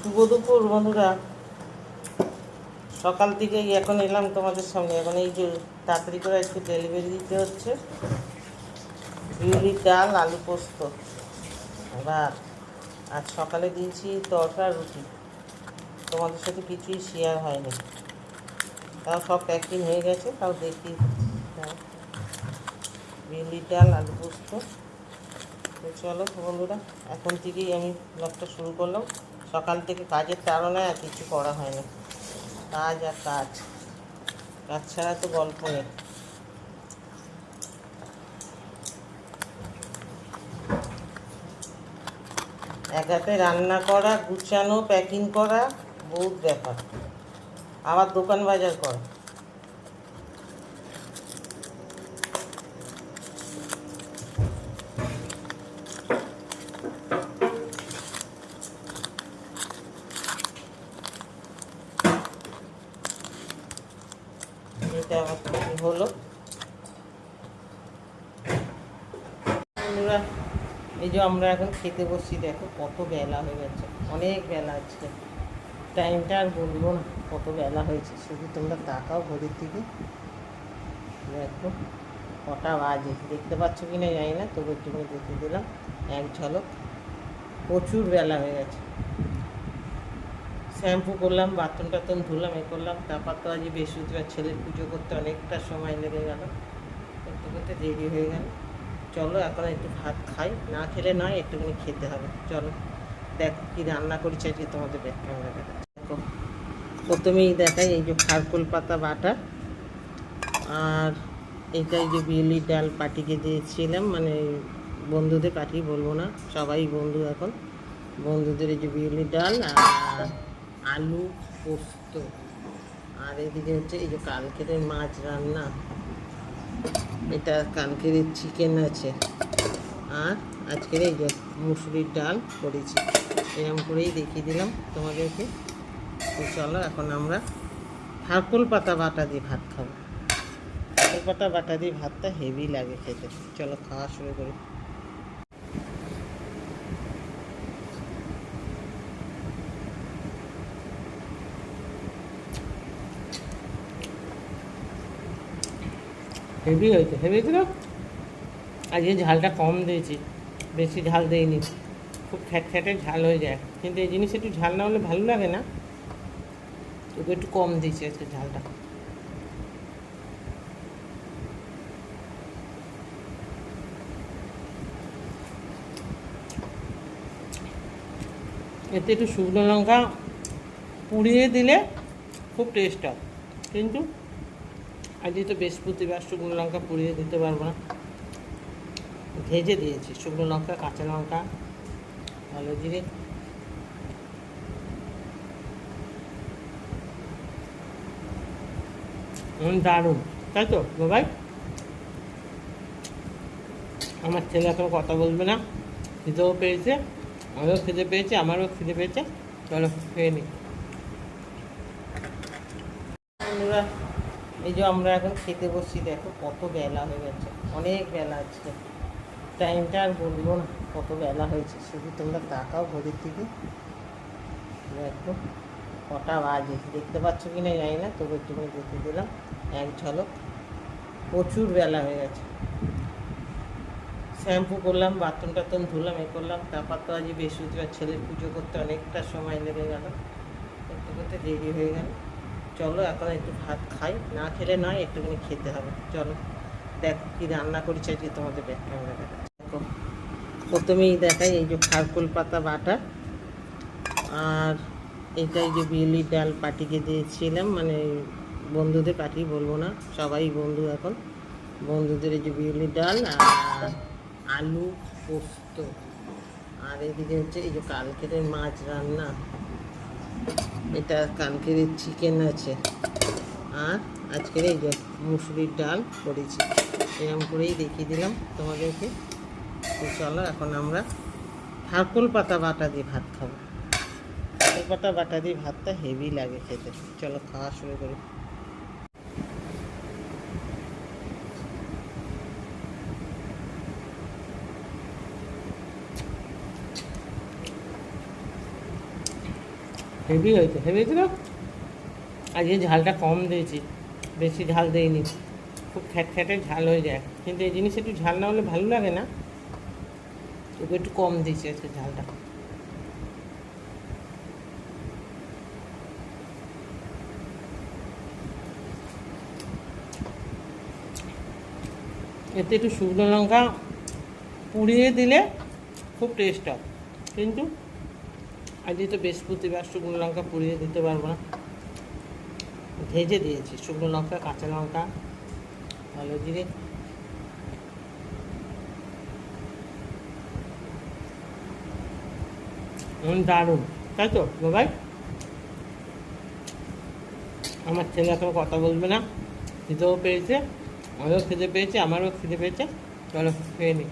শুভ দুপুর বন্ধুরা। সকাল থেকেই এখন এলাম তোমাদের সামনে। এখন এই যে তাড়াতাড়ি করে একটু ডেলিভারি দিতে হচ্ছে। বিউলির ডাল, আলু পোস্ত, ভাত। আজ সকালে দিয়েছি তরকা রুটি। তোমাদের সাথে কিছুই শেয়ার হয়নি, তাও সব প্যাকিং হয়ে গেছে। তাও দেখি বিউলির ডাল, আলু পোস্ত। তো চলো বন্ধুরা, এখন থেকেই আমি ব্লগটা শুরু করলাম। সকাল থেকে কাজের তাড়নায় আর কিছু করা হয়নি। কাজ আর কাজ, কাজ ছাড়া তো গল্প নেই। এক হাতে রান্না করা, গুছানো, প্যাকিং করা বহুত ব্যাপার, আবার দোকান বাজার করা। এটা আবার কি হলো বন্ধুরা? এই যে আমরা এখন খেতে বসছি, দেখো কত বেলা হয়ে গেছে, অনেক বেলা। আজকে টাইমটা আর বলবো না কত বেলা হয়েছে, শুধু তোমরা তাকাও ঘড়ির দিকে। দেখো কটা বাজে, দেখতে পাচ্ছ কি না জানি না, তবু একটুখানি দেখে দিলাম এক ঝলক। প্রচুর বেলা হয়ে গেছে। শ্যাম্পু করলাম, বাথরুম টাথরুম ধুলাম, এ করলাম। তারপর তো আজ বৃহস্পতিবার, ছেলের পুজো করতে অনেকটা সময় লেগে গেল, করতে করতে দেরি হয়ে গেল। চলো এখন একটু ভাত খাই, না খেলে নয়, একটুখানি খেতে হবে। চলো দেখো কী রান্না করেছি আজকে, তোমাদের ব্যাক ক্যামেরা দেখাচ্ছি। দেখো প্রথমেই দেখাই, এই যে খারকুল পাতা বাটা, আর এইটা এই যে বিউলির ডাল পাটিকে দিয়েছিলাম, মানে বন্ধুদের পাটি বলবো না, সবাই বন্ধু এখন। বন্ধুদের এই যে বিউলির ডাল আর আলু পোস্ত, আর এদিকে হচ্ছে এই যে কালকের মাছ রান্না, এটা কালকের চিকেন আছে, আর আজকের এই যে মুসুরির ডাল করেছি। এরকম করেই দেখিয়ে দিলাম তোমাদেরকে। তো চলো এখন আমরা খারকুল পাতা বাটা দিয়ে ভাত খাবো। খারকুল পাতা বাটা দিয়ে ভাতটা হেভি লাগে খেতে। চলো খাওয়া শুরু করি। হেভি হয়েছে, হেভি হয়েছে না? আজকে ঝালটা কম দিয়েছি, বেশি ঝাল দেইনি। খুব খ্যাটখ্যাটে ঝাল হয়ে যায়, কিন্তু এই জিনিস একটু ঝাল না হলে ভালো লাগে না। তবু একটু কম দিয়েছি আজকে ঝালটা। এতে একটু শুকনো লঙ্কা পুড়িয়ে দিলে খুব টেস্ট হয়, কিন্তু আজকে তো বৃহস্পতিবার, শুকনো লঙ্কা পুড়িয়ে দিতে পারবো না। ভেজে দিয়েছি শুকনো লঙ্কা, কাঁচা লঙ্কা, কালো জিরে। দারুণ, তাই তো বাবাই? আমার ছেলে এখন কথা বলবে না, খিদেও পেয়েছে, আমিও খিদে পেয়েছে, আমারও খিদে পেয়েছে। চলো খেয়ে নিই বন্ধুরা। এই যে আমরা এখন খেতে বসছি, দেখো কত বেলা হয়ে গেছে, অনেক বেলা। আজকে টাইমটা আর বলবো না কত বেলা হয়েছে, শুধু তোমরা তাকাও ঘড়ির দিকে। দেখো কটা বাজে, দেখতে পাচ্ছ কি না জানি না, তবু একটুখানি দেখে দিলাম এক ঝলক। প্রচুর বেলা হয়ে গেছে। শ্যাম্পু করলাম, বাথরুম টাথরুম ধুলাম, এ করলাম। তারপর তো আজ বৃহস্পতিবার, ছেলের পুজো করতে অনেকটা সময় লেগে গেল, করতে করতে দেরি হয়ে গেল। চলো এখন একটু ভাত খাই, না খেলে নয়, একটুখানি খেতে হবে। চলো দেখো কী রান্না করেছি আজকে, তোমাদের ব্যাক ক্যামেরা দেখাচ্ছি। দেখো প্রথমেই দেখাই, এই যে খারকুল পাতা বাটা, আর এইটা এই যে বিউলির ডাল পাটিকে দিয়েছিলাম, মানে বন্ধুদের পাটি বলবো না, সবাই বন্ধু এখন। বন্ধুদের এই যে বিউলির ডাল আর আলু পোস্ত, আর এদিকে হচ্ছে এই যে কালকের মাছ রান্না, এটা কালকের চিকেন আছে, আর আজকের এই যে মুসুরির ডাল করেছি। এরকম করেই দেখিয়ে দিলাম তোমাদেরকে। তো চলো এখন আমরা খারকুল পাতা বাটা দিয়ে ভাত খাবো। খারকুল পাতা বাটা দিয়ে ভাতটা হেভি লাগে খেতে। চলো খাওয়া শুরু করি। হেভি হয়েছে না? আজকে ঝালটা কম দিয়েছি, বেশি ঝাল দেইনি, খুব খ্যাটখ্যাটে ঝাল হয়ে যায়, কিন্তু এই জিনিস একটু ঝাল না হলে ভালো লাগে না, তবু একটু কম দিয়েছি আজকে ঝালটা। এতে একটু শুকনো লঙ্কা পুড়িয়ে দিলে খুব টেস্ট হয়, কিন্তু আজকে তো বৃহস্পতিবার, শুকনো লঙ্কা পুড়িয়ে দিতে পারবো না, ভেজে দিয়েছি শুকনো লঙ্কা, কাঁচা লঙ্কা, ভালো জিরে। দারুণ, তাই তো বাবাই? আমার ছেলে এখন কথা বলবে না, খিদেও পেয়েছে, আমিও খিদে পেয়েছে, আমারও খিদে পেয়েছে, চলো খেয়ে নিই।